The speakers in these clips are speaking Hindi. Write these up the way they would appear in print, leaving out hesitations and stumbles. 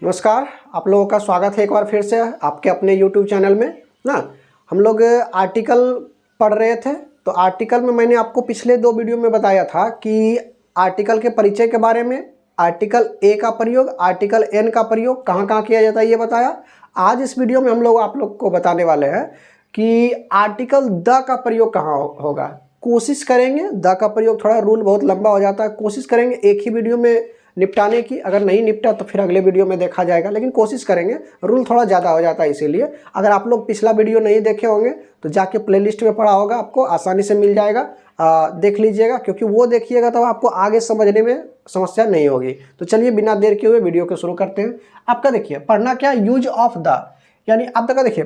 नमस्कार, आप लोगों का स्वागत है एक बार फिर से आपके अपने YouTube चैनल में ना। हम लोग आर्टिकल पढ़ रहे थे, तो आर्टिकल में मैंने आपको पिछले 2 वीडियो में बताया था कि आर्टिकल के परिचय के बारे में, आर्टिकल ए का प्रयोग, आर्टिकल एन का प्रयोग कहाँ कहाँ किया जाता है ये बताया। आज इस वीडियो में हम लोग आप लोग को बताने वाले हैं कि आर्टिकल द का प्रयोग कहाँ होगा। कोशिश करेंगे, द का प्रयोग थोड़ा रूल बहुत लंबा हो जाता है, कोशिश करेंगे एक ही वीडियो में निपटाने की। अगर नहीं निपटा तो फिर अगले वीडियो में देखा जाएगा, लेकिन कोशिश करेंगे, रूल थोड़ा ज़्यादा हो जाता है इसीलिए। अगर आप लोग पिछला वीडियो नहीं देखे होंगे तो जाके प्लेलिस्ट में पड़ा होगा, आपको आसानी से मिल जाएगा, देख लीजिएगा, क्योंकि वो देखिएगा तो आपको आगे समझने में समस्या नहीं होगी। तो चलिए बिना देर किए हुए वीडियो को शुरू करते हैं। आपका देखिए पढ़ना क्या, यूज ऑफ द, यानी अब तक देखिए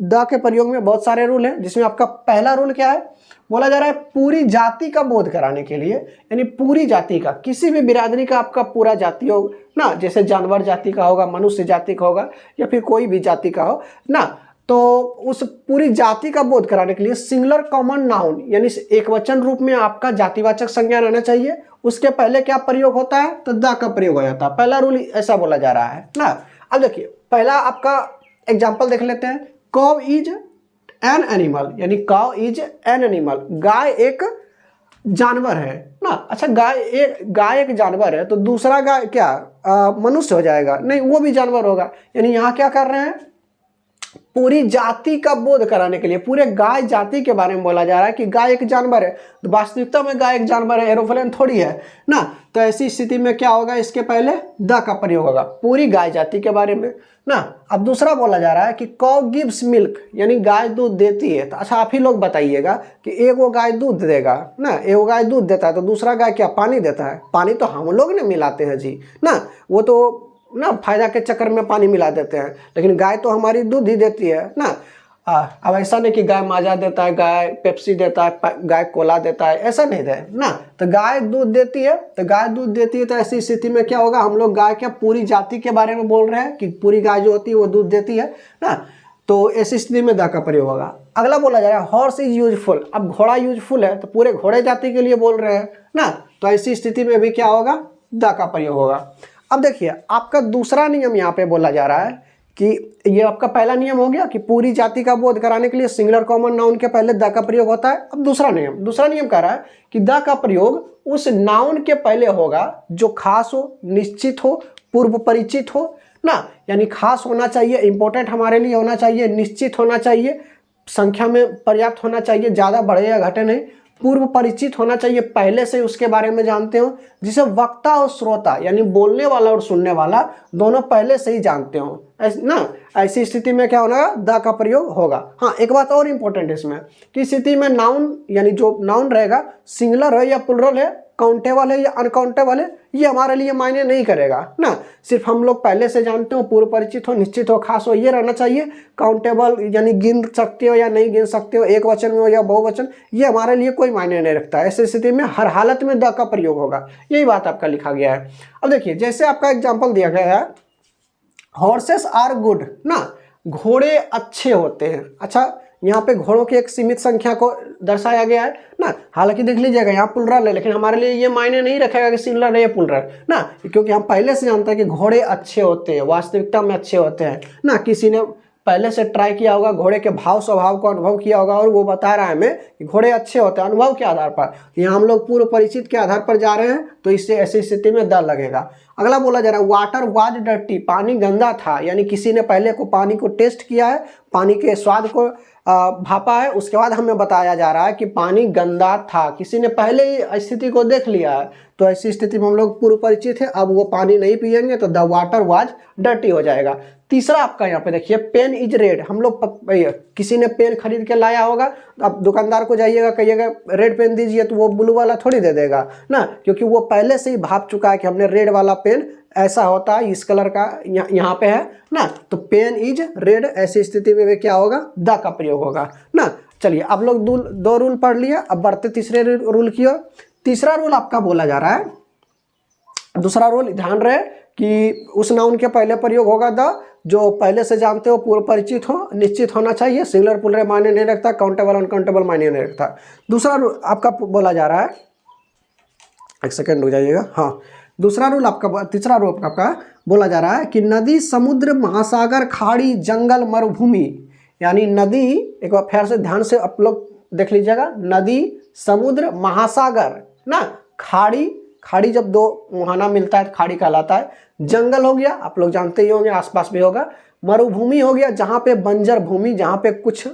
द के प्रयोग में बहुत सारे रूल हैं, जिसमें आपका पहला रूल क्या है, बोला जा रहा है पूरी जाति का बोध कराने के लिए, यानी पूरी जाति का, किसी भी बिरादरी का आपका पूरा जाति हो ना, जैसे जानवर जाति का होगा, मनुष्य जाति का होगा, या फिर कोई भी जाति का हो ना, तो उस पूरी जाति का बोध कराने के लिए सिंगुलर कॉमन नाउन, यानी एक वचन रूप में आपका जातिवाचक संज्ञा रहना चाहिए। उसके पहले क्या प्रयोग होता है, तो द का प्रयोग हो जाता है। पहला रूल ऐसा बोला जा रहा है ना। अब देखिए पहला आपका एग्जाम्पल देख लेते हैं। कॉव इज एन एनिमल, यानी काउ इज एन एनिमल, गाय एक जानवर है ना। अच्छा, गाय एक जानवर है, तो दूसरा गाय क्या मनुष्य हो जाएगा? नहीं, वो भी जानवर होगा। यानी यहाँ क्या कर रहे हैं, पूरी जाति का बोध कराने के लिए पूरे गाय जाति के बारे में बोला जा रहा है कि गाय एक जानवर है। तो वास्तविकता में गाय एक जानवर है, एरोप्लेन थोड़ी है ना। तो ऐसी स्थिति में क्या होगा, इसके पहले द का प्रयोग होगा, पूरी गाय जाति के बारे में ना। अब दूसरा बोला जा रहा है कि कौ गिव्स मिल्क, यानी गाय दूध देती है। तो अच्छा, आप ही लोग बताइएगा कि एक वो गाय दूध देगा ना, एक वो गाय दूध देता है, तो दूसरा गाय क्या पानी देता है? पानी तो हम लोग ने मिलाते हैं जी ना, वो तो ना फायदा के चक्कर में पानी मिला देते हैं, लेकिन गाय तो हमारी दूध ही देती है ना। अब ऐसा नहीं कि गाय माजा देता है, गाय पेप्सी देता है, गाय कोला देता है, ऐसा नहीं है ना। तो गाय दूध देती है, तो गाय दूध देती है, तो ऐसी स्थिति में क्या होगा, हम लोग गाय के पूरी जाति के बारे में बोल रहे हैं कि पूरी गाय जो होती है वो दूध देती है ना। तो ऐसी स्थिति में द का प्रयोग होगा। अगला बोला जा रहा है हॉर्स इज यूजफुल। अब घोड़ा यूजफुल है, तो पूरे घोड़े जाति के लिए बोल रहे हैं ना। तो ऐसी स्थिति में भी क्या होगा, द का प्रयोग होगा। अब देखिए आपका दूसरा नियम यहाँ पे बोला जा रहा है कि ये आपका पहला नियम हो गया कि पूरी जाति का बोध कराने के लिए सिंगुलर कॉमन नाउन के पहले द का प्रयोग होता है। अब दूसरा नियम कह रहा है कि द का प्रयोग उस नाउन के पहले होगा जो खास हो, निश्चित हो, पूर्व परिचित हो ना। यानी खास होना चाहिए, इंपॉर्टेंट हमारे लिए होना चाहिए, निश्चित होना चाहिए, संख्या में पर्याप्त होना चाहिए, ज़्यादा बढ़े या घटे नहीं, पूर्व परिचित होना चाहिए, पहले से उसके बारे में जानते हो, जिसे वक्ता और श्रोता यानी बोलने वाला और सुनने वाला दोनों पहले से ही जानते हो ना। ऐसी स्थिति में क्या होगा, द का प्रयोग होगा। हाँ, एक बात और इंपॉर्टेंट है इसमें कि स्थिति में नाउन, यानी जो नाउन रहेगा सिंगुलर है या प्लुरल है, काउंटेबल है या अनकाउंटेबल है, ये हमारे लिए मायने नहीं करेगा ना। सिर्फ हम लोग पहले से जानते हो, पूर्व परिचित हो, निश्चित हो, खास हो, ये रहना चाहिए। काउंटेबल यानी गिन सकते हो या नहीं गिन सकते हो, एक वचन में हो या बहुवचन, ये हमारे लिए कोई मायने नहीं रखता। ऐसी स्थिति में हर हालत में द का प्रयोग होगा, यही बात आपका लिखा गया है। अब देखिए जैसे आपका एग्जाम्पल दिया गया है, हॉर्सेस आर गुड ना, घोड़े अच्छे होते हैं। अच्छा, यहाँ पे घोड़ों की एक सीमित संख्या को दर्शाया गया है ना। हालांकि देख लीजिएगा यहाँ प्लुरल है, लेकिन हमारे लिए ये मायने नहीं रखेगा कि सिंगुलर है या प्लुरल ना, क्योंकि हम पहले से जानते हैं कि घोड़े अच्छे होते हैं, वास्तविकता में अच्छे होते हैं ना। किसी ने पहले से ट्राई किया होगा, घोड़े के भाव स्वभाव को अनुभव किया होगा, और वो बता रहा है हमें कि घोड़े अच्छे होते हैं अनुभव के आधार पर। यहाँ हम लोग पूर्व परिचित के आधार पर जा रहे हैं, तो इससे ऐसी स्थिति में द लगेगा। अगला बोला जा रहा है वाटर वाज डर्टी, पानी गंदा था, यानी किसी ने पहले को पानी को टेस्ट किया है, पानी के स्वाद को भापा है, उसके बाद हमें बताया जा रहा है कि पानी गंदा था, किसी ने पहले ही स्थिति को देख लिया है। तो ऐसी स्थिति में हम लोग पूर्व परिचित है, अब वो पानी नहीं पिएंगे, तो द वाटर वाज डर्टी हो जाएगा। तीसरा आपका यहाँ पे देखिए पेन इज रेड, हम लोग किसी ने पेन खरीद के लाया होगा, अब दुकानदार को जाइएगा कहिएगा रेड पेन दीजिए, तो वो ब्लू वाला थोड़ी दे देगा ना, क्योंकि वो पहले से ही भाप चुका है कि हमने रेड वाला पेन ऐसा होता है, इस कलर का यहाँ पे है ना। तो पेन इज रेड, ऐसी स्थिति में क्या होगा, द का प्रयोग होगा ना। चलिए अब लोग दो रूल पढ़ लिया, अब बढ़ते तीसरे रूल की ओर। तीसरा रूल आपका बोला जा रहा है, दूसरा रूल ध्यान रहे कि उस नाउन के पहले प्रयोग होगा द, जो पहले से जानते हो, पूर्व परिचित हो, निश्चित होना चाहिए, सिंगुलर प्लुरल मायने नहीं रखता, काउंटेबल अनकाउंटेबल मायने नहीं रखता। दूसरा आपका बोला जा रहा है, एक सेकेंड रुक जाइएगा, हाँ, दूसरा रूल आपका, तीसरा रूल आपका बोला जा रहा है कि नदी, समुद्र, महासागर, खाड़ी, जंगल, मरुभूमि, यानी नदी, एक बार फिर से ध्यान से आप लोग देख लीजिएगा, नदी, समुद्र, महासागर ना, खाड़ी, खाड़ी जब दो मुहाना मिलता है तो खाड़ी कहलाता है, जंगल हो गया, आप लोग जानते ही होंगे, आसपास भी होगा, मरुभूमि हो गया जहाँ पे बंजर भूमि, जहाँ पे कुछ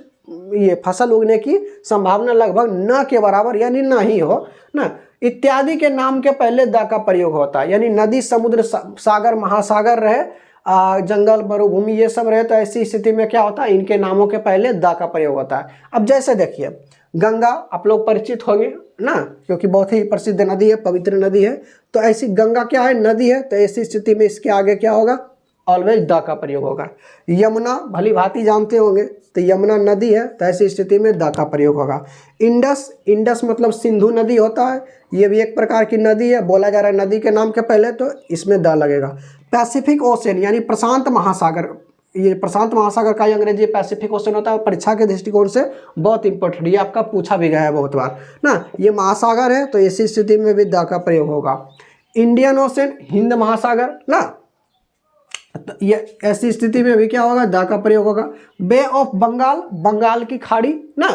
ये फसल उगने की संभावना लगभग न के बराबर यानी ना ही हो ना, इत्यादि के नाम के पहले द का प्रयोग होता है। यानी नदी, समुद्र, सागर, महासागर रहे, जंगल, मरुभूमि ये सब रहे, तो ऐसी स्थिति में क्या होता है, इनके नामों के पहले द का प्रयोग होता है। अब जैसे देखिए गंगा, आप लोग परिचित होंगे ना, क्योंकि बहुत ही प्रसिद्ध नदी है, पवित्र नदी है, तो ऐसी गंगा क्या है, नदी है, तो ऐसी स्थिति में इसके आगे क्या होगा, ऑलवेज द का प्रयोग होगा। यमुना भली भांति जानते होंगे, तो यमुना नदी है, तो ऐसी स्थिति में द का प्रयोग होगा। इंडस, इंडस मतलब सिंधु नदी होता है, ये भी एक प्रकार की नदी है, बोला जा रहा है नदी के नाम के पहले, तो इसमें द लगेगा। पैसिफिक ओशन यानी प्रशांत महासागर, ये प्रशांत महासागर का अंग्रेजी पैसिफिक ओशन होता है, परीक्षा के दृष्टिकोण से बहुत इंपॉर्टेंट, ये आपका पूछा भी गया है बहुत बार ना, ये महासागर है, तो ऐसी स्थिति में भी द का प्रयोग होगा। इंडियन ओशन, हिंद महासागर ना, तो ये ऐसी स्थिति में भी क्या होगा, द का प्रयोग होगा। बे ऑफ बंगाल, बंगाल की खाड़ी ना,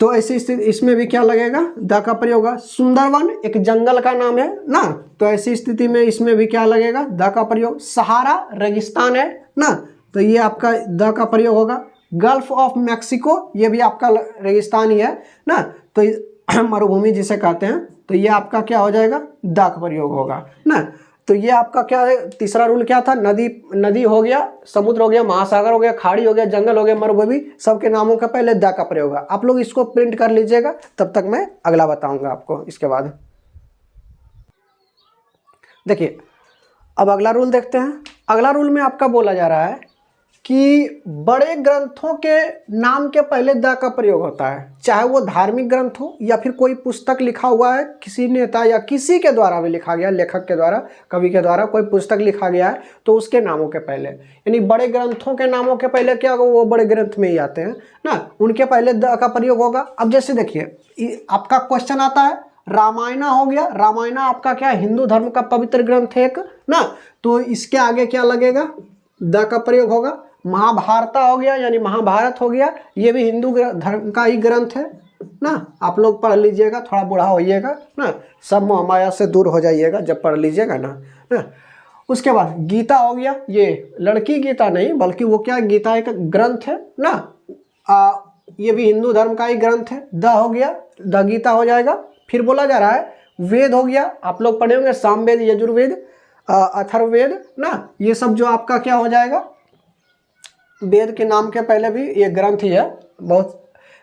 तो ऐसी स्थिति इसमें भी क्या लगेगा, द का प्रयोग होगा। सुंदरवन एक जंगल का नाम है ना, तो ऐसी स्थिति में इसमें भी क्या लगेगा, द का प्रयोग। सहारा रेगिस्तान है ना, तो ये आपका द का प्रयोग होगा। गल्फ ऑफ मैक्सिको, ये भी आपका रेगिस्तान ही है ना, तो मरुभूमि जिसे कहते हैं, तो ये आपका क्या हो जाएगा, द का प्रयोग होगा ना। तो ये आपका क्या है, तीसरा रूल क्या था, नदी, नदी हो गया, समुद्र हो गया, महासागर हो गया, खाड़ी हो गया, जंगल हो गया, मरुभूमि, सबके नामों का पहले द का प्रयोग होगा। आप लोग इसको प्रिंट कर लीजिएगा, तब तक मैं अगला बताऊंगा आपको इसके बाद। देखिए अब अगला रूल देखते हैं। अगला रूल में आपका बोला जा रहा है कि बड़े ग्रंथों के नाम के पहले द का प्रयोग होता है, चाहे वो धार्मिक ग्रंथ हो या फिर कोई पुस्तक लिखा हुआ है किसी नेता या किसी के द्वारा भी लिखा गया, लेखक के द्वारा, कवि के द्वारा कोई पुस्तक लिखा गया है, तो उसके नामों के पहले, यानी बड़े ग्रंथों के नामों के पहले क्या होगा, वो बड़े ग्रंथ में ही आते हैं ना, उनके पहले द का प्रयोग होगा। अब जैसे देखिए आपका क्वेश्चन आता है, रामायणा हो गया, रामायणा आपका क्या हिंदू धर्म का पवित्र ग्रंथ है एक ना, तो इसके आगे क्या लगेगा, द का प्रयोग होगा। महाभारत हो गया यानी महाभारत हो गया, ये भी हिंदू धर्म का ही ग्रंथ है ना, आप लोग पढ़ लीजिएगा, थोड़ा बूढ़ा होइएगा ना, सब मोह माया से दूर हो जाइएगा जब पढ़ लीजिएगा ना। उसके बाद गीता हो गया, ये लड़की गीता नहीं बल्कि वो क्या, गीता एक ग्रंथ है ना, ये भी हिंदू धर्म का ही ग्रंथ है। द हो गया, द गीता हो जाएगा। फिर बोला जा रहा है वेद हो गया, आप लोग पढ़े होंगे सामवेद, यजुर्वेद, अथर्ववेद ना, ये सब जो आपका क्या हो जाएगा, वेद के नाम के पहले भी ये ग्रंथ ही है। बहुत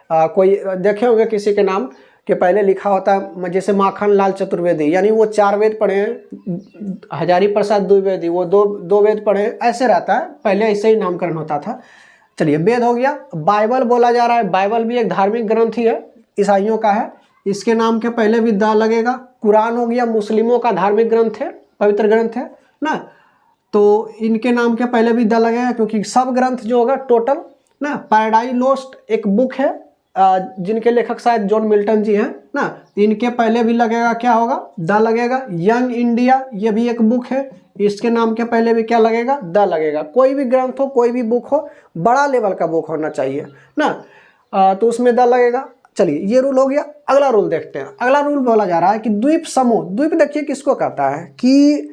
कोई देखे होंगे किसी के नाम के पहले लिखा होता है, जैसे माखन लाल चतुर्वेदी, यानी वो 4 वेद पढ़े हैं, हजारी प्रसाद द्विवेदी वो दो वेद पढ़े हैं, ऐसे रहता है, पहले ऐसे ही नामकरण होता था। चलिए वेद हो गया। बाइबल बोला जा रहा है, बाइबल भी एक धार्मिक ग्रंथ ही है, ईसाइयों का है, इसके नाम के पहले भी द लगेगा। कुरान हो गया, मुस्लिमों का धार्मिक ग्रंथ है, पवित्र ग्रंथ है ना, तो इनके नाम के पहले भी द लगेगा, क्योंकि सब ग्रंथ जो होगा टोटल ना। पैराडाइज लोस्ट एक बुक है, जिनके लेखक शायद जॉन मिल्टन जी हैं ना, इनके पहले भी लगेगा, क्या होगा, द लगेगा। यंग इंडिया ये भी एक बुक है, इसके नाम के पहले भी क्या लगेगा, द लगेगा। कोई भी ग्रंथ हो, कोई भी बुक हो, बड़ा लेवल का बुक होना चाहिए ना, तो उसमें द लगेगा। चलिए ये रूल हो गया। अगला रूल देखते हैं। अगला रूल बोला जा रहा है कि द्वीप समूह, द्वीप देखिए किसको कहता है, कि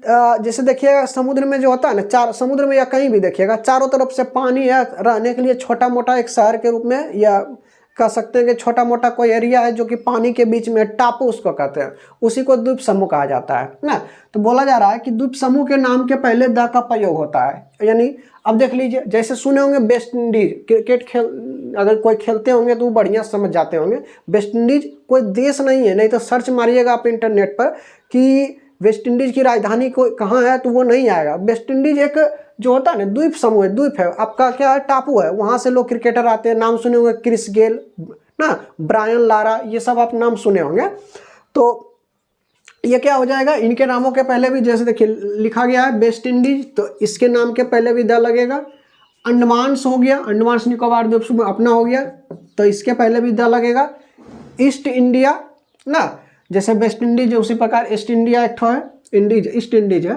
जैसे देखिएगा समुद्र में जो होता है ना, चार समुद्र में या कहीं भी देखिएगा चारों तरफ से पानी है, रहने के लिए छोटा मोटा एक शहर के रूप में, या कह सकते हैं कि छोटा मोटा कोई एरिया है जो कि पानी के बीच में, टापू उसको कहते हैं, उसी को द्वीप समूह कहा जाता है ना। तो बोला जा रहा है कि द्वीप समूह के नाम के पहले द का प्रयोग होता है, यानी अब देख लीजिए, जैसे सुने होंगे वेस्ट इंडीज, क्रिकेट खेल अगर कोई खेलते होंगे तो वो बढ़िया समझ जाते होंगे। वेस्ट इंडीज कोई देश नहीं है, नहीं तो सर्च मारिएगा आप इंटरनेट पर कि वेस्ट इंडीज की राजधानी को कहाँ है, तो वो नहीं आएगा। वेस्ट इंडीज एक जो होता है ना द्वीप समूह है, द्वीप है आपका, क्या है, टापू है, वहाँ से लोग क्रिकेटर आते हैं। नाम सुने होंगे क्रिस गेल ना, ब्रायन लारा, ये सब आप नाम सुने होंगे। तो ये क्या हो जाएगा, इनके नामों के पहले भी जैसे देखिए लिखा गया है वेस्ट इंडीज, तो इसके नाम के पहले भी द लगेगा। अंडमान्स हो गया, अंडमान निकोबार द्वीप समूह अपना हो गया, तो इसके पहले भी द लगेगा। ईस्ट इंडिया ना, जैसे वेस्ट इंडीज है उसी प्रकार ईस्ट इंडिया एक ठो है, इंडीज ईस्ट इंडीज है,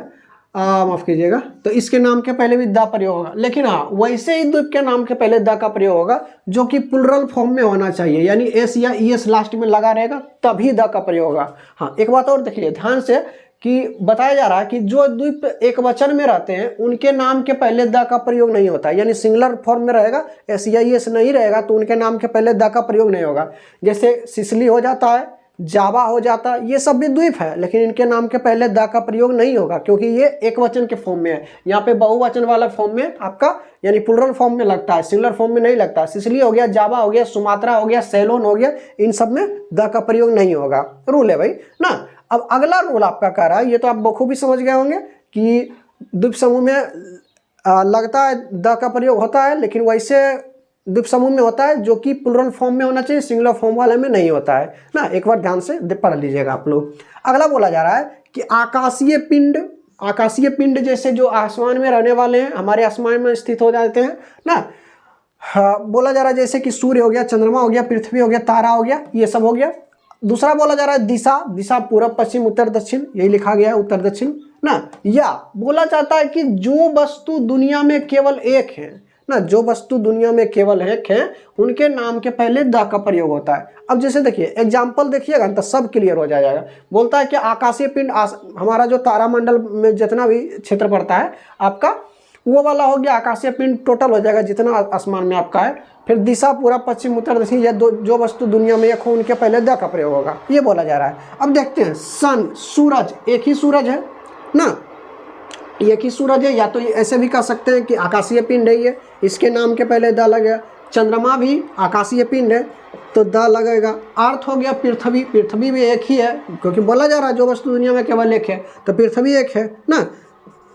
माफ़ कीजिएगा, तो इसके नाम के पहले भी द प्रयोग होगा। लेकिन हाँ वैसे ही द्वीप के नाम के पहले द का प्रयोग होगा जो कि प्लुरल फॉर्म में होना चाहिए, यानी एस या ई एस लास्ट में लगा रहेगा तभी द का प्रयोग होगा। हाँ एक बात और देखिए ध्यान से कि बताया जा रहा है कि जो द्वीप एक वचन में रहते हैं उनके नाम के पहले द का प्रयोग नहीं होता है, यानी सिंगुलर फॉर्म में रहेगा, एस या ई एस नहीं रहेगा तो उनके नाम के पहले द का प्रयोग नहीं होगा। जैसे सिसिली हो जाता है, जावा हो जाता है, ये सब भी द्वीप है लेकिन इनके नाम के पहले द का प्रयोग नहीं होगा क्योंकि ये एक वचन के फॉर्म में है। यहाँ पे बहुवचन वाला फॉर्म में आपका यानी प्लुरल फॉर्म में लगता है, सिंगुलर फॉर्म में नहीं लगता। सिसिली हो गया, जावा हो गया, सुमात्रा हो गया, सेलोन हो गया, इन सब में द का प्रयोग नहीं होगा। रूल है भाई ना। अब अगला रूल आपका कह रहा है, ये तो आप बखूबी समझ गए होंगे कि द्वीप समूह में लगता है द का प्रयोग होता है लेकिन वैसे द्वीप समूह में होता है जो कि प्लुरल फॉर्म में होना चाहिए, सिंगुलर फॉर्म वाले में नहीं होता है ना। एक बार ध्यान से पढ़ लीजिएगा आप लोग। अगला बोला जा रहा है कि आकाशीय पिंड, आकाशीय पिंड जैसे जो आसमान में रहने वाले हैं, हमारे आसमान में स्थित हो जाते हैं ना। हाँ, बोला जा रहा है जैसे कि सूर्य हो गया, चंद्रमा हो गया, पृथ्वी हो गया, तारा हो गया, ये सब हो गया। दूसरा बोला जा रहा है दिशा, दिशा पूर्व पश्चिम उत्तर दक्षिण, यही लिखा गया है उत्तर दक्षिण ना। या बोला जाता है कि जो वस्तु दुनिया में केवल एक है ना, जो वस्तु दुनिया में केवल एक है उनके नाम के पहले द का प्रयोग होता है। अब जैसे देखिए एग्जाम्पल देखिएगा तो सब क्लियर हो जाएगा। बोलता है कि आकाशीय पिंड हमारा जो तारामंडल में जितना भी क्षेत्र पड़ता है आपका वो वाला हो गया आकाशीय पिंड, टोटल हो जाएगा जितना आसमान में आपका है। फिर दिशा पूरा पश्चिम उत्तर दक्षिण, या जो वस्तु दुनिया में एक हो उनके पहले द का प्रयोग होगा, ये बोला जा रहा है। अब देखते हैं सन, सूरज, एक ही सूरज है ना, एक ही सूरज है, या तो ऐसे भी कह सकते हैं कि आकाशीय पिंड है ये, इसके नाम के पहले द लगेगा। चंद्रमा भी आकाशीय पिंड है तो द लगेगा। अर्थ हो गया पृथ्वी, पृथ्वी भी एक ही है क्योंकि बोला जा रहा है जो वस्तु दुनिया में केवल एक है तो पृथ्वी एक है ना।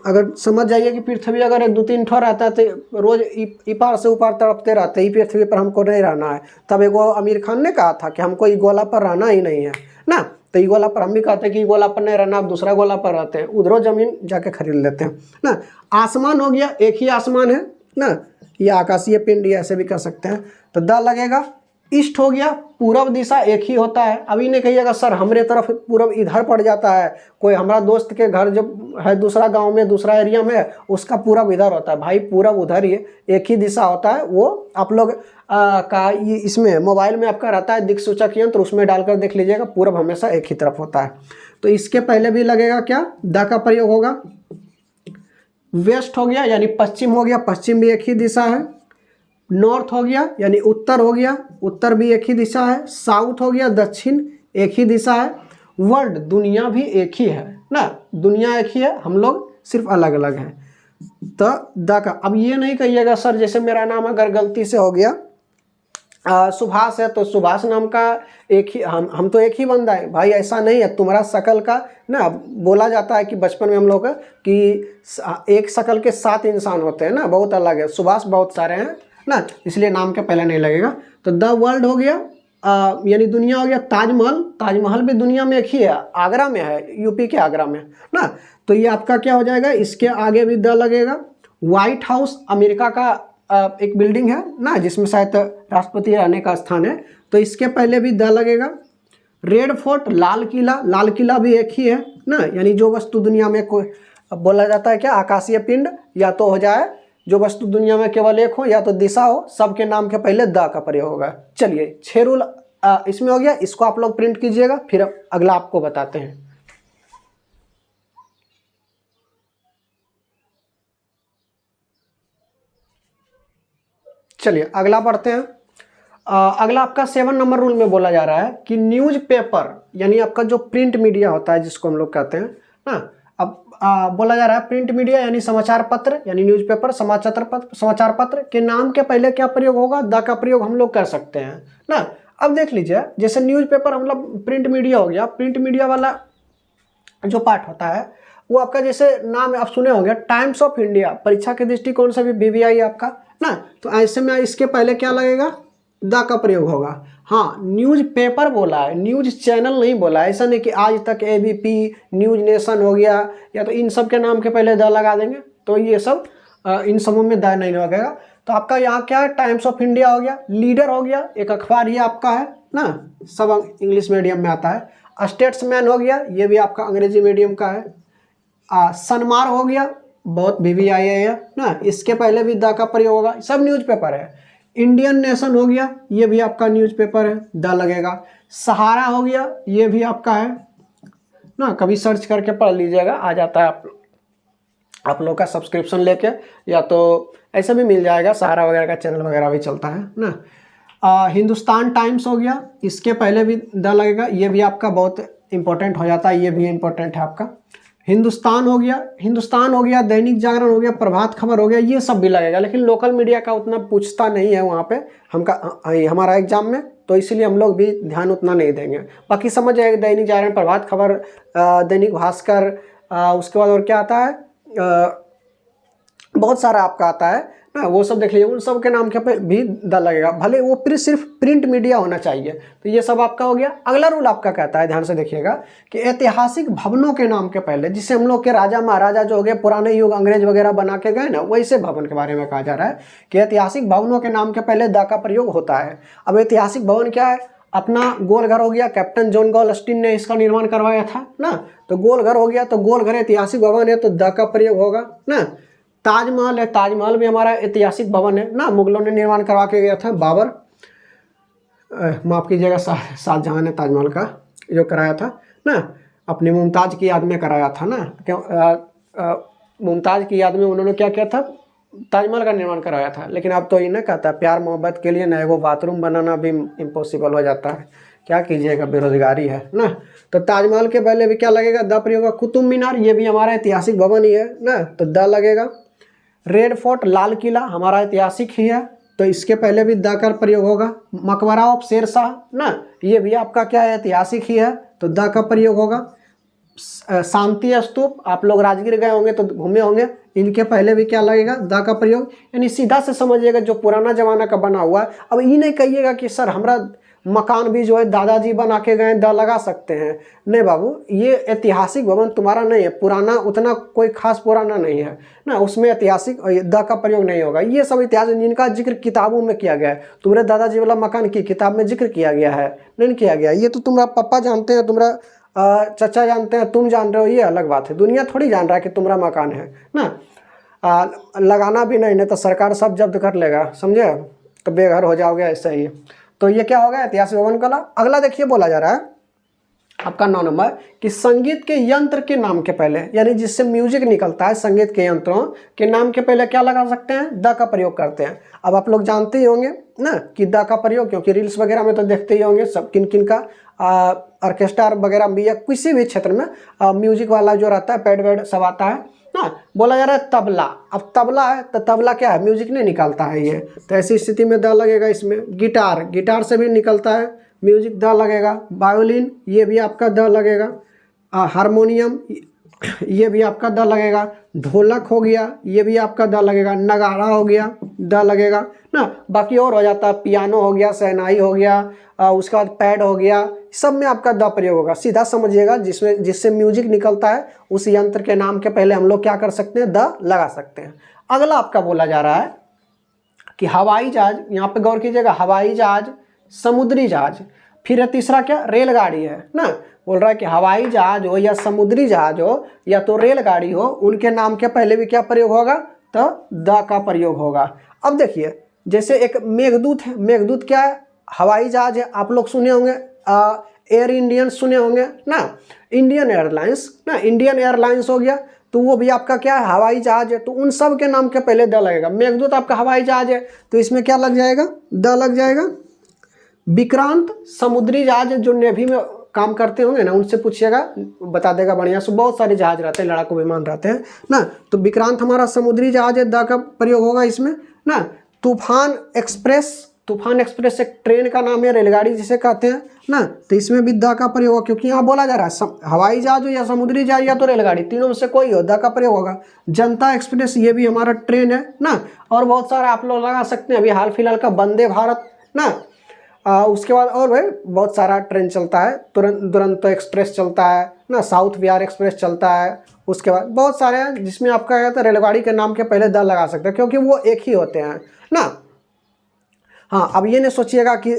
अगर समझ जाइए कि पृथ्वी अगर एक दो तीन ठो रहता है तो रोज इपार से उपार तड़पते रहते ही पृथ्वी पर हमको नहीं रहना है। तब एगो आमिर खान ने कहा था कि हमको ई गोला पर रहना ही नहीं है ना, तो ई गोला पर हम भी कहते हैं कि ई गोला पर नहीं रहना, अब दूसरा गोला पर रहते हैं, उधरों जमीन जाके खरीद लेते हैं ना। आसमान हो गया, एक ही आसमान है ना, ये आकाशीय पिंड ऐसे भी कह सकते हैं तो द लगेगा। ईस्ट हो गया, पूरब दिशा एक ही होता है। अभी नहीं कहिएगा सर हमरे तरफ पूरब इधर पड़ जाता है, कोई हमारा दोस्त के घर जब है दूसरा गांव में दूसरा एरिया में उसका पूरब इधर होता है, भाई पूरब उधर ही है, एक ही दिशा होता है। वो आप लोग का ये इसमें मोबाइल में आपका रहता है दिक् सूचक यंत्र, उसमें डालकर देख लीजिएगा, पूरब हमेशा एक ही तरफ होता है। तो इसके पहले भी लगेगा क्या, द का प्रयोग होगा। वेस्ट हो गया यानी पश्चिम हो गया, पश्चिम भी एक ही दिशा है। नॉर्थ हो गया यानी उत्तर हो गया, उत्तर भी एक ही दिशा है। साउथ हो गया, दक्षिण एक ही दिशा है। वर्ल्ड, दुनिया भी एक ही है ना, दुनिया एक ही है, हम लोग सिर्फ अलग अलग हैं। तो द का, अब ये नहीं कहिएगा सर जैसे मेरा नाम अगर गलती से हो गया सुभाष है तो सुभाष नाम का एक ही हम तो एक ही बंदा है, भाई ऐसा नहीं है। तुम्हारा शकल का ना, बोला जाता है कि बचपन में हम लोग कि एक शकल के 7 इंसान होते हैं ना, बहुत अलग है, सुभाष बहुत सारे हैं ना, इसलिए नाम के पहले नहीं लगेगा। तो द वर्ल्ड हो गया यानी दुनिया हो गया। ताजमहल, ताजमहल भी दुनिया में एक ही है, आगरा में है, यूपी के आगरा में ना, तो ये आपका क्या हो जाएगा, इसके आगे भी द लगेगा। व्हाइट हाउस अमेरिका का एक बिल्डिंग है ना जिसमें शायद राष्ट्रपति रहने का स्थान है, तो इसके पहले भी द लगेगा। रेड फोर्ट, लाल किला, लाल किला भी एक ही है ना, यानी जो वस्तु दुनिया में कोई बोला जाता है क्या, आकाशीय पिंड, या तो हो जाए जो वस्तु दुनिया में केवल एक हो, या तो दिशा हो, सबके नाम के पहले द का प्रयोग होगा। चलिए 6 रूल इसमें हो गया, इसको आप लोग प्रिंट कीजिएगा, फिर अगला आपको बताते हैं। चलिए अगला पढ़ते हैं। अगला आपका 7 नंबर रूल में बोला जा रहा है कि न्यूज़पेपर यानी आपका जो प्रिंट मीडिया होता है जिसको हम लोग कहते हैं ना, अब बोला जा रहा है प्रिंट मीडिया यानी समाचार पत्र यानी न्यूज़पेपर, समाचार पत्र के नाम के पहले क्या प्रयोग होगा, द का प्रयोग हम लोग कर सकते हैं ना। अब देख लीजिए जैसे न्यूज़पेपर मतलब प्रिंट मीडिया हो गया, प्रिंट मीडिया वाला जो पार्ट होता है वो आपका जैसे नाम आप सुने होंगे टाइम्स ऑफ इंडिया, परीक्षा के दृष्टिकोण से भी BVI आपका ना, तो ऐसे में इसके पहले क्या लगेगा, द का प्रयोग होगा। हाँ न्यूज़ पेपर बोला है, न्यूज़ चैनल नहीं बोला है, ऐसा नहीं कि आज तक ABP, न्यूज़ नेशन हो गया, या तो इन सब के नाम के पहले द लगा देंगे तो ये सब इन सबों में द नहीं लगेगा। तो आपका यहाँ क्या है, टाइम्स ऑफ इंडिया हो गया। लीडर हो गया, एक अखबार ये आपका है ना, सब इंग्लिश मीडियम में आता है। स्टेट्समैन हो गया, ये भी आपका अंग्रेजी मीडियम का है। सनमार हो गया, बहुत VVI है ना, इसके पहले भी द का प्रयोग होगा, सब न्यूज़पेपर है। इंडियन नेशन हो गया, ये भी आपका न्यूज़पेपर है, द लगेगा। सहारा हो गया, ये भी आपका है ना, कभी सर्च करके पढ़ लीजिएगा, आ जाता है आप लोग का सब्सक्रिप्शन लेके, या तो ऐसे भी मिल जाएगा, सहारा वगैरह का चैनल वगैरह भी चलता है ना। हिंदुस्तान टाइम्स हो गया, इसके पहले भी द लगेगा, ये भी आपका बहुत इंपॉर्टेंट हो जाता है, ये भी इंपॉर्टेंट है आपका। हिंदुस्तान हो गया, दैनिक जागरण हो गया, प्रभात खबर हो गया, ये सब भी लगेगा, लेकिन लोकल मीडिया का उतना पूछता नहीं है वहाँ पे हमारा एग्जाम में, तो इसीलिए हम लोग भी ध्यान उतना नहीं देंगे। बाकी समझ जाएगा, दैनिक जागरण, प्रभात खबर, दैनिक भास्कर, उसके बाद और क्या आता है, बहुत सारा आपका आता है ना, वो सब देख लीजिए, उन सब के नाम के पे भी द लगेगा, भले वो सिर्फ प्रिंट मीडिया होना चाहिए। तो ये सब आपका हो गया। अगला रूल आपका कहता है, ध्यान से देखिएगा, कि ऐतिहासिक भवनों के नाम के पहले, जिससे हम लोग के राजा महाराजा जो हो गए पुराने युग, अंग्रेज वगैरह बना के गए ना, वैसे भवन के बारे में कहा जा रहा है कि ऐतिहासिक भवनों के नाम के पहले द का प्रयोग होता है। अब ऐतिहासिक भवन क्या है, अपना गोलघर हो गया, कैप्टन जॉन गॉलस्टीन ने इसका निर्माण करवाया था ना, तो गोलघर हो गया, तो गोलघर ऐतिहासिक भवन है, तो द का प्रयोग होगा ना। ताजमहल है, ताजमहल भी हमारा ऐतिहासिक भवन है ना, मुगलों ने निर्माण करवा के गया था, बाबर, माफ़ कीजिएगा, शाहजहां ने ताजमहल का जो कराया था ना, अपनी मुमताज़ की याद में कराया था ना, क्यों मुमताज़ की याद में उन्होंने क्या किया था, ताजमहल का निर्माण कराया था। लेकिन अब तो इन्हें कहता है, प्यार मोहब्बत के लिए ना एगो बाथरूम बनाना भी इम्पॉसिबल हो जाता है, क्या कीजिएगा, बेरोजगारी है ना। तो ताजमहल के पहले भी क्या लगेगा, द प्रयोग होगा। कुतुब मीनार, ये भी हमारा ऐतिहासिक भवन ही है ना, तो द लगेगा। रेड फोर्ट, लाल किला, हमारा ऐतिहासिक ही है, तो इसके पहले भी द का प्रयोग होगा। मकबरा ऑफ शेरशाह ना, ये भी आपका क्या है, ऐतिहासिक ही है, तो द का प्रयोग होगा। शांति स्तूप, आप लोग राजगीर गए होंगे तो घूमे होंगे, इनके पहले भी क्या लगेगा, द का प्रयोग। यानी सीधा से समझिएगा, जो पुराना जमाना का बना हुआ है। अब ये नहीं कहिएगा कि सर हमारा मकान भी जो है दादाजी बना के गए, द लगा सकते हैं, नहीं बाबू, ये ऐतिहासिक भवन तुम्हारा नहीं है, पुराना उतना कोई खास पुराना नहीं है ना, उसमें ऐतिहासिक द का प्रयोग नहीं होगा। ये सब इतिहास जिनका जिक्र किताबों में किया गया है, तुम्हारे दादाजी वाला मकान की किताब में जिक्र किया गया है, नहीं किया गया, ये तो तुम्हारा पापा जानते हैं, तुम्हारा चचा जानते हैं, तुम जान रहे हो, ये अलग बात है। दुनिया थोड़ी जान रहा है कि तुम्हारा मकान है ना, लगाना भी नहीं तो सरकार सब जब्त कर लेगा, समझे, तो बेघर हो जाओगे, ऐसा ही। तो ये क्या होगा, ऐतिहासिक भवन कला। अगला देखिए, बोला जा रहा है आपका 9 नंबर, कि संगीत के यंत्र के नाम के पहले, यानी जिससे म्यूजिक निकलता है, संगीत के यंत्रों के नाम के पहले क्या लगा सकते हैं, द का प्रयोग करते हैं। अब आप लोग जानते ही होंगे ना कि द का प्रयोग, क्योंकि रील्स वगैरह में तो देखते ही होंगे सब, किन किन का ऑर्केस्ट्रा वगैरह भी, या किसी भी क्षेत्र में म्यूजिक वाला जो रहता है, पैड वैड सब आता है ना। बोला जा रहा है तबला, अब तबला है तो तबला क्या है, म्यूजिक नहीं निकालता है ये, तो ऐसी स्थिति में द लगेगा इसमें। गिटार, गिटार से भी निकलता है म्यूजिक, द लगेगा। वायोलिन, ये भी आपका द लगेगा। हारमोनियम, ये भी आपका द लगेगा। ढोलक हो गया, ये भी आपका द लगेगा। नगाड़ा हो गया, द लगेगा ना। बाकी और हो जाता है, पियानो हो गया, शहनाई हो गया, उसके बाद पैड हो गया, सब में आपका द प्रयोग होगा। सीधा समझिएगा, जिससे म्यूजिक निकलता है उस यंत्र के नाम के पहले हम लोग क्या कर सकते हैं, द लगा सकते हैं। अगला आपका बोला जा रहा है कि हवाई जहाज, यहाँ पे गौर कीजिएगा, हवाई जहाज, समुद्री जहाज, फिर तीसरा क्या, रेलगाड़ी है ना। बोल रहा है कि हवाई जहाज हो या समुद्री जहाज हो या तो रेलगाड़ी हो, उनके नाम के पहले भी क्या प्रयोग होगा, तो द का प्रयोग होगा। अब देखिए, जैसे एक मेघदूत है, मेघदूत क्या है, हवाई जहाज है, आप लोग सुने होंगे, एयर इंडियन सुने होंगे ना, इंडियन एयरलाइंस ना, इंडियन एयरलाइंस हो गया, तो वो भी आपका क्या है, हवाई जहाज है, तो उन सब के नाम के पहले द लगेगा। मेघदूत आपका हवाई जहाज है, तो इसमें क्या लग जाएगा, द लग जाएगा। विक्रांत, समुद्री जहाज, जो नेवी में काम करते होंगे ना, उनसे पूछिएगा, बता देगा बढ़िया से, बहुत सारे जहाज रहते हैं, लड़ाकू विमान रहते हैं ना, तो विक्रांत हमारा समुद्री जहाज है, द का प्रयोग होगा इसमें ना। तूफान एक्सप्रेस, तूफान एक्सप्रेस एक ट्रेन का नाम है, रेलगाड़ी जिसे कहते हैं ना, तो इसमें भी द का प्रयोग होगा, क्योंकि यहाँ बोला जा रहा है हवाई जहाज हो या समुद्री जहाज या तो रेलगाड़ी, तीनों में से कोई हो, द का प्रयोग होगा। जनता एक्सप्रेस, ये भी हमारा ट्रेन है ना, और बहुत सारा आप लोग लगा सकते हैं, अभी हाल फिलहाल का वंदे भारत ना, उसके बाद और भाई बहुत सारा ट्रेन चलता है, दुरंतो एक्सप्रेस चलता है ना, साउथ बिहार एक्सप्रेस चलता है, उसके बाद बहुत सारे हैं जिसमें आपका क्या है, रेलगाड़ी के नाम के पहले द लगा सकते हैं, क्योंकि वो एक ही होते हैं ना। हाँ, अब ये नहीं सोचिएगा कि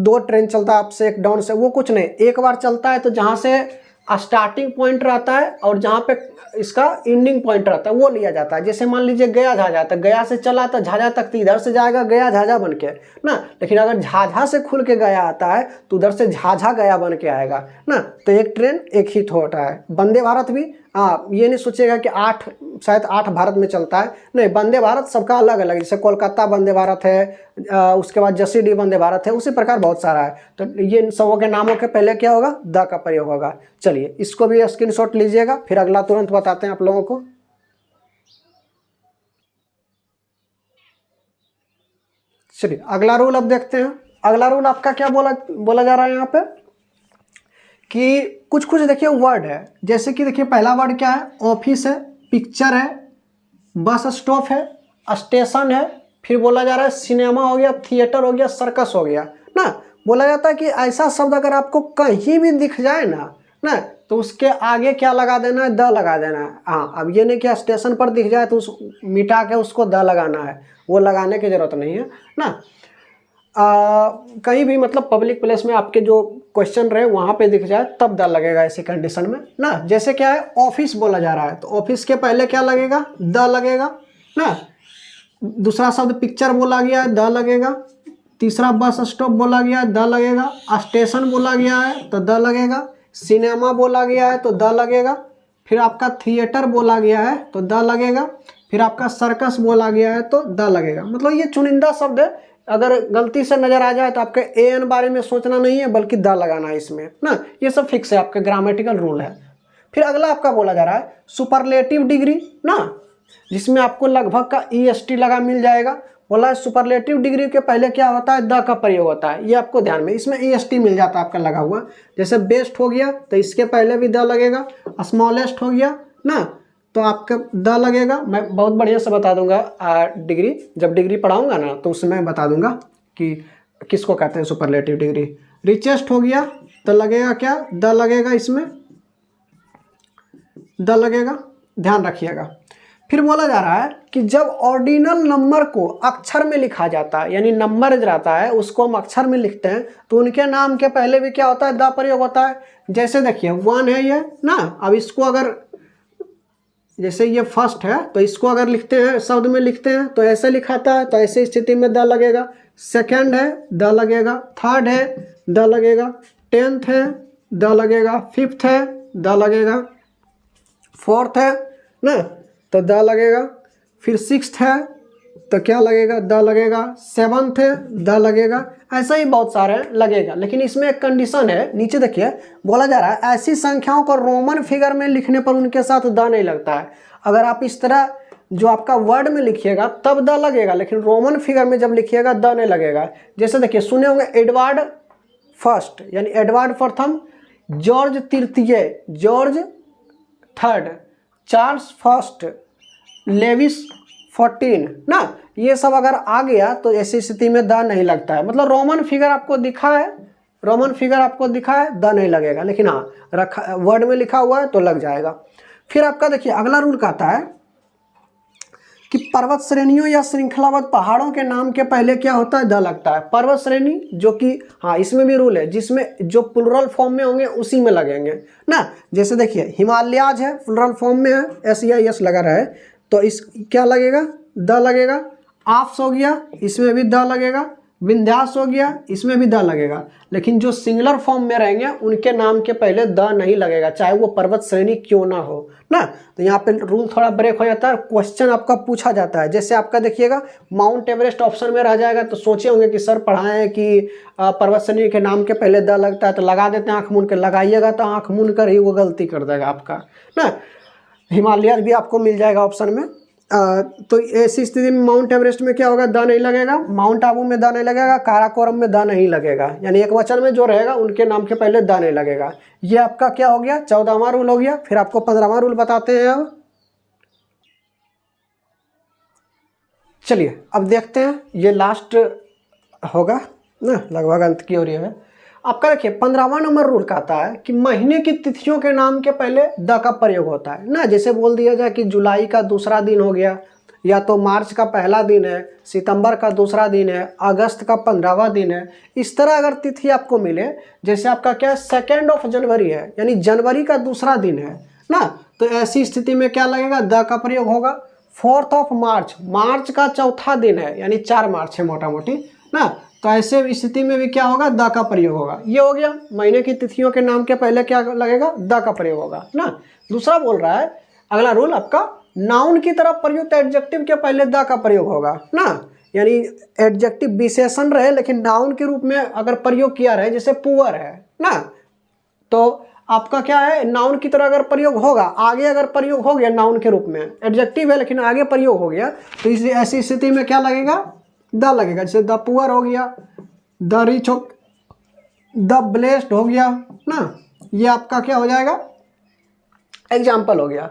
दो ट्रेन चलता है आपसे एक डाउन से, वो कुछ नहीं। एक बार चलता है तो जहाँ से स्टार्टिंग पॉइंट रहता है और जहाँ पे इसका एंडिंग पॉइंट रहता है वो लिया जाता है। जैसे मान लीजिए गया झाझा, तो गया से चला तो झाझा तक तो इधर से जाएगा गया झाझा बन के ना। लेकिन अगर झाझा से खुल के गया आता है तो उधर से झाझा गया बन के आएगा ना। तो एक ट्रेन एक ही होता है। वंदे भारत भी हाँ, ये नहीं सोचिएगा कि शायद 8 भारत में चलता है, नहीं, वंदे भारत सबका अलग अलग। जैसे कोलकाता वंदे भारत है, उसके बाद जसीडीह वंदे भारत है, उसी प्रकार बहुत सारा है। तो ये सबों के नामों के पहले क्या होगा, द का प्रयोग होगा। चलिए इसको भी स्क्रीनशॉट लीजिएगा, फिर अगला तुरंत बताते हैं आप लोगों को। चलिए अगला रूल अब देखते हैं। अगला रूल आपका क्या बोला जा रहा है यहाँ पे कि कुछ कुछ देखिए वर्ड है। जैसे कि देखिए पहला वर्ड क्या है, ऑफिस है, पिक्चर है, बस स्टॉप है, स्टेशन है। फिर बोला जा रहा है सिनेमा हो गया, थिएटर हो गया, सर्कस हो गया ना। बोला जाता है कि ऐसा शब्द अगर आपको कहीं भी दिख जाए ना तो उसके आगे क्या लगा देना है, द लगा देना है। हाँ, अब ये नहीं कि स्टेशन पर दिख जाए तो उस मिटा के उसको द लगाना है, वो लगाने की जरूरत नहीं है ना। कहीं भी मतलब पब्लिक प्लेस में आपके जो क्वेश्चन रहे वहाँ पे दिख जाए तब द लगेगा ऐसी कंडीशन में ना। जैसे क्या है, ऑफिस बोला जा रहा है तो ऑफिस के पहले क्या लगेगा, द लगेगा ना। दूसरा शब्द पिक्चर बोला गया है, द लगेगा। तीसरा बस स्टॉप बोला गया है, द लगेगा। स्टेशन बोला गया है तो द लगेगा। सिनेमा बोला गया है तो द लगेगा। फिर आपका थिएटर बोला गया है तो द लगेगा। फिर आपका सर्कस बोला गया है तो द लगेगा। मतलब ये चुनिंदा शब्द है, अगर गलती से नजर आ जाए तो आपके एन बारे में सोचना नहीं है बल्कि द लगाना है इसमें ना। ये सब फिक्स है, आपका ग्रामेटिकल रूल है। फिर अगला आपका बोला जा रहा है सुपरलेटिव डिग्री ना, जिसमें आपको लगभग का EST लगा मिल जाएगा। बोला है सुपरलेटिव डिग्री के पहले क्या होता है, द का प्रयोग होता है। ये आपको ध्यान में, इसमें EST मिल जाता है आपका लगा हुआ। जैसे बेस्ट हो गया तो इसके पहले भी द लगेगा। स्मॉलेस्ट हो गया ना तो आपका द लगेगा। मैं बहुत बढ़िया से बता दूंगा डिग्री, जब डिग्री पढ़ाऊंगा ना तो उसमें बता दूंगा कि किसको कहते हैं सुपरलेटिव डिग्री। रिचेस्ट हो गया तो लगेगा क्या, द लगेगा, इसमें द लगेगा, ध्यान रखिएगा। फिर बोला जा रहा है कि जब ऑर्डिनल नंबर को अक्षर में लिखा जाता है, यानी नंबर रहता है उसको हम अक्षर में लिखते हैं, तो उनके नाम के पहले भी क्या होता है, द प्रयोग होता है। जैसे देखिए 1 है ये ना, अब इसको अगर जैसे ये फर्स्ट है तो इसको अगर लिखते हैं, शब्द में लिखते हैं तो ऐसे लिखाता है, तो ऐसी स्थिति में द लगेगा। सेकेंड है द लगेगा, थर्ड है द लगेगा, 10th है द लगेगा, 5th है द लगेगा, 4th है ना तो द लगेगा। फिर 6th है तो क्या लगेगा, द लगेगा। 7th है द लगेगा। ऐसा ही बहुत सारे लगेगा, लेकिन इसमें एक कंडीशन है। नीचे देखिए बोला जा रहा है ऐसी संख्याओं को रोमन फिगर में लिखने पर उनके साथ द नहीं लगता है। अगर आप इस तरह जो आपका वर्ड में लिखिएगा तब द लगेगा, लेकिन रोमन फिगर में जब लिखिएगा द नहीं लगेगा। जैसे देखिए सुने होंगे एडवर्ड फर्स्ट यानी एडवर्ड प्रथम, जॉर्ज तृतीय, George third, Charles first, Louis 14 ना। ये सब अगर आ गया तो ऐसी स्थिति में द नहीं लगता है। मतलब रोमन फिगर आपको दिखा है, रोमन फिगर आपको दिखा है, द नहीं लगेगा, लेकिन हाँ रखा वर्ड में लिखा हुआ है तो लग जाएगा। फिर आपका देखिए अगला रूल कहता है कि पर्वत श्रेणियों या श्रृंखलाबद्ध पहाड़ों के नाम के पहले क्या होता है, द लगता है। पर्वत श्रेणी जो कि हाँ इसमें भी रूल है, जिसमें जो प्लुरल फॉर्म में होंगे उसी में लगेंगे ना। जैसे देखिए हिमालयाज है, प्लुरल फॉर्म में है, SEIS लगा रहा है तो इस क्या लगेगा, द लगेगा। आप्स हो गया, इसमें भी द लगेगा। विंध्यास हो गया, इसमें भी द लगेगा। लेकिन जो सिंगुलर फॉर्म में रहेंगे उनके नाम के पहले द नहीं लगेगा, चाहे वो पर्वत श्रेणी क्यों ना हो ना। तो यहाँ पे रूल थोड़ा ब्रेक हो जाता है, क्वेश्चन आपका पूछा जाता है। जैसे आपका देखिएगा माउंट एवरेस्ट ऑप्शन में रह जाएगा तो सोचे होंगे कि सर पढ़ाए हैं कि पर्वत श्रेणी के नाम के पहले द लगता है, तो लगा देते हैं आँख मूंद कर। लगाइएगा तो आँख मूंद कर ही वो गलती कर देगा आपका ना। हिमालय भी आपको मिल जाएगा ऑप्शन में। तो ऐसी स्थिति में माउंट एवरेस्ट में क्या होगा, द नहीं लगेगा। माउंट आबू में द नहीं लगेगा। काराकोरम में द नहीं लगेगा, यानी एक वचन में जो रहेगा उनके नाम के पहले द नहीं लगेगा। ये आपका क्या हो गया, 14वां रूल हो गया। फिर आपको 15वां रूल बताते हैं। अब चलिए अब देखते हैं, ये लास्ट होगा ना, लगभग अंत की ओर है। आपका देखिए 15वां नंबर रूल कहता है कि महीने की तिथियों के नाम के पहले द का प्रयोग होता है ना। जैसे बोल दिया जाए कि जुलाई का दूसरा दिन हो गया, या तो मार्च का पहला दिन है, सितंबर का दूसरा दिन है, अगस्त का 15वां दिन है, इस तरह अगर तिथि आपको मिले, जैसे आपका क्या है 2 जनवरी है यानी जनवरी का दूसरा दिन है ना, तो ऐसी स्थिति में क्या लगेगा, द का प्रयोग होगा। 4 मार्च, मार्च का चौथा दिन है यानी 4 मार्च है मोटा मोटी ना, तो ऐसे स्थिति में भी क्या होगा, द का प्रयोग होगा। ये हो गया महीने की तिथियों के नाम के पहले क्या लगेगा, द का प्रयोग होगा ना। दूसरा बोल रहा है अगला रूल आपका, नाउन की तरफ प्रयुक्त एडजेक्टिव के पहले द का प्रयोग होगा ना, यानी एडजेक्टिव विशेषण रहे लेकिन नाउन के रूप में अगर प्रयोग किया रहे, जैसे पुअर है ना, तो आपका क्या है, नाउन की तरह अगर प्रयोग होगा, आगे अगर प्रयोग हो गया नाउन के रूप में, एडजेक्टिव है लेकिन आगे प्रयोग हो गया, तो इस ऐसी स्थिति में क्या लगेगा, द लगेगा। जैसे द पुअर हो गया, द रिच हो, द ब्लेस्ड हो गया ना, ये आपका क्या हो जाएगा, एग्जाम्पल हो गया।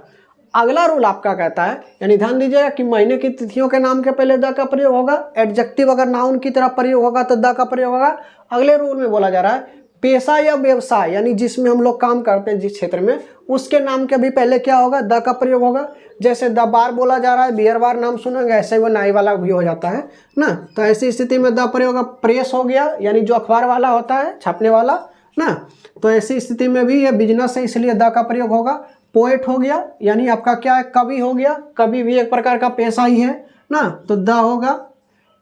अगला रूल आपका कहता है, यानी ध्यान दीजिएगा कि महीने की तिथियों के नाम के पहले द का प्रयोग होगा, एडजेक्टिव अगर नाउन की तरह प्रयोग होगा तो द का प्रयोग होगा। अगले रूल में बोला जा रहा है पेशा या व्यवसाय, यानी जिसमें हम लोग काम करते हैं जिस क्षेत्र में, उसके नाम के भी पहले क्या होगा, द का प्रयोग होगा। जैसे द बार बोला जा रहा है, बियर बार नाम सुनेंगे, ऐसे वो नाई वाला भी हो जाता है ना, तो ऐसी स्थिति में द प्रयोग होगा। प्रेस हो गया यानी जो अखबार वाला होता है, छापने वाला ना, तो ऐसी स्थिति में भी ये बिजनेस है इसलिए द का प्रयोग होगा। पोएट हो गया यानी आपका क्या है, कवि हो गया, कवि भी एक प्रकार का पेशा ही है ना, तो द होगा।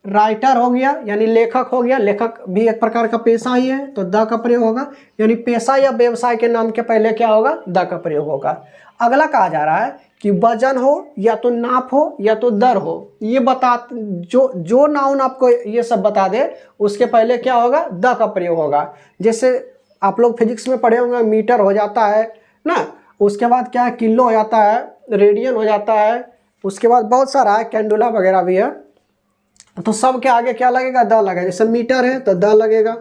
राइटर हो गया यानी लेखक हो गया, लेखक भी एक प्रकार का पेशा ही है, तो द का प्रयोग होगा। यानी पेशा या व्यवसाय के नाम के पहले क्या होगा, द का प्रयोग होगा। अगला कहा जा रहा है कि वजन हो या तो नाप हो या तो दर हो, ये बता, जो नाउन आपको ये सब बता दे उसके पहले क्या होगा, द का प्रयोग होगा। जैसे आप लोग फिजिक्स में पढ़े होंगे, मीटर हो जाता है ना, उसके बाद क्या है, किलो हो जाता है, रेडियन हो जाता है, उसके बाद बहुत सारा है, कैंडुला वगैरह भी है, तो सब के आगे क्या लगेगा, द लगेगा। जैसे मीटर है तो द लगेगा,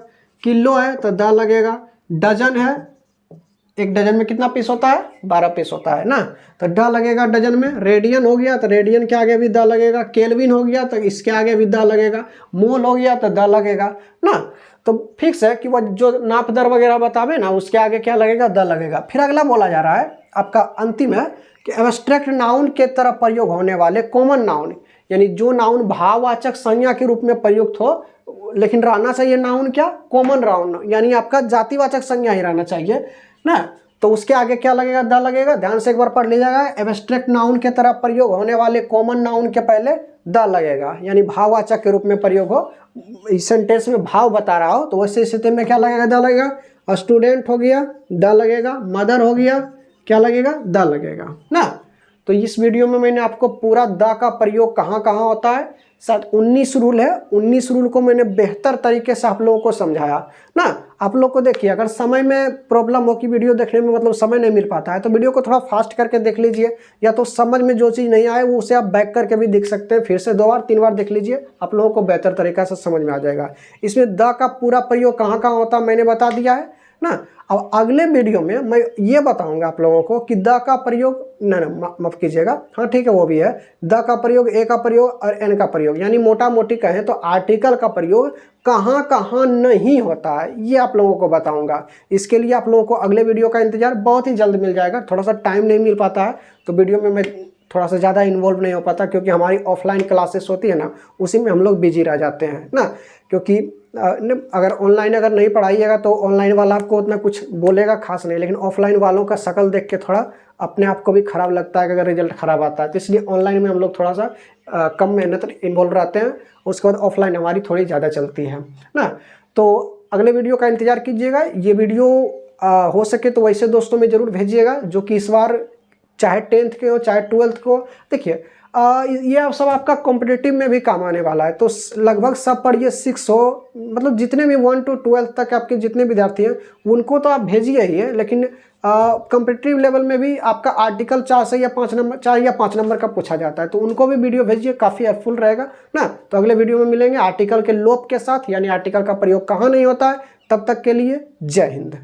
किलो है तो द लगेगा, डजन है, एक डजन में कितना पीस होता है, 12 पीस होता है ना, तो ड लगेगा डजन में। रेडियन हो गया तो रेडियन के आगे भी द लगेगा, केल्विन हो गया तो इसके आगे भी द लगेगा, मोल हो गया तो द लगेगा ना। तो फिक्स है कि वो जो नाप दर वगैरह बतावे ना, उसके आगे क्या लगेगा, द लगेगा। फिर अगला बोला जा रहा है आपका अंतिम है कि एब्स्ट्रैक्ट नाउन के तरह प्रयोग होने वाले कॉमन नाउन, यानी जो नाउन भाववाचक संज्ञा के रूप में प्रयुक्त हो, लेकिन रहना चाहिए नाउन क्या, कॉमन नाउन, यानी आपका जातिवाचक संज्ञा ही रहना चाहिए ना, तो उसके आगे क्या लगेगा, द लगेगा। ध्यान से एक बार पढ़ लीजिएगा, एब्स्ट्रैक्ट नाउन के तरह प्रयोग होने वाले कॉमन नाउन के पहले द लगेगा, यानी भाववाचक के रूप में प्रयोग हो, इस सेंटेंस में भाव बता रहा हो, तो वैसे स्थिति में क्या लगेगा, द लगेगा। स्टूडेंट हो गया, द लगेगा। मदर हो गया, क्या लगेगा, द लगेगा ना। तो इस वीडियो में मैंने आपको पूरा द का प्रयोग कहाँ कहाँ होता है, साथ 19 रूल है, 19 रूल को मैंने बेहतर तरीके से आप लोगों को समझाया ना। आप लोग को देखिए, अगर समय में प्रॉब्लम हो कि वीडियो देखने में मतलब समय नहीं मिल पाता है, तो वीडियो को थोड़ा फास्ट करके देख लीजिए, या तो समझ में जो चीज़ नहीं आए वो उसे आप बैक करके भी देख सकते हैं, फिर से 2 बार 3 बार देख लीजिए, आप लोगों को बेहतर तरीका से समझ में आ जाएगा। इसमें द का पूरा प्रयोग कहाँ कहाँ होता है मैंने बता दिया है ना। अब अगले वीडियो में मैं ये बताऊंगा आप लोगों को कि द का प्रयोग, ना माफ कीजिएगा, हाँ ठीक है वो भी है, द का प्रयोग, ए का प्रयोग और एन का प्रयोग, यानी मोटा मोटी कहें तो आर्टिकल का प्रयोग कहाँ कहाँ नहीं होता है, ये आप लोगों को बताऊंगा। इसके लिए आप लोगों को अगले वीडियो का इंतजार बहुत ही जल्द मिल जाएगा। थोड़ा सा टाइम नहीं मिल पाता है तो वीडियो में मैं थोड़ा सा ज़्यादा इन्वॉल्व नहीं हो पाता, क्योंकि हमारी ऑफलाइन क्लासेस होती है ना, उसी में हम लोग बिजी रह जाते हैं ना। क्योंकि अगर ऑनलाइन अगर नहीं पढ़ाइएगा तो ऑनलाइन वाला आपको उतना कुछ बोलेगा खास नहीं, लेकिन ऑफलाइन वालों का शक्ल देख के थोड़ा अपने आप को भी खराब लगता है कि अगर रिजल्ट खराब आता है, तो इसलिए ऑनलाइन में हम लोग थोड़ा सा कम मेहनत इन्वॉल्व रहते हैं। उसके बाद ऑफलाइन हमारी थोड़ी ज़्यादा चलती है ना। तो अगले वीडियो का इंतज़ार कीजिएगा। ये वीडियो हो सके तो वैसे दोस्तों में ज़रूर भेजिएगा जो कि इस बार चाहे 10th के हो चाहे 12th को। देखिए ये अब सब आपका कॉम्पिटिटिव में भी काम आने वाला है, तो लगभग सब पढ़िए 6 हो, मतलब जितने भी 1 to 12 तक आपके जितने विद्यार्थी हैं उनको तो आप भेजिए ही है, लेकिन कॉम्पिटिटिव लेवल में भी आपका आर्टिकल 4 या 5 नंबर का पूछा जाता है, तो उनको भी वीडियो भेजिए, काफ़ी हेल्पफुल रहेगा ना। तो अगले वीडियो में मिलेंगे आर्टिकल के लोप के साथ, यानी आर्टिकल का प्रयोग कहाँ नहीं होता है। तब तक के लिए जय हिंद।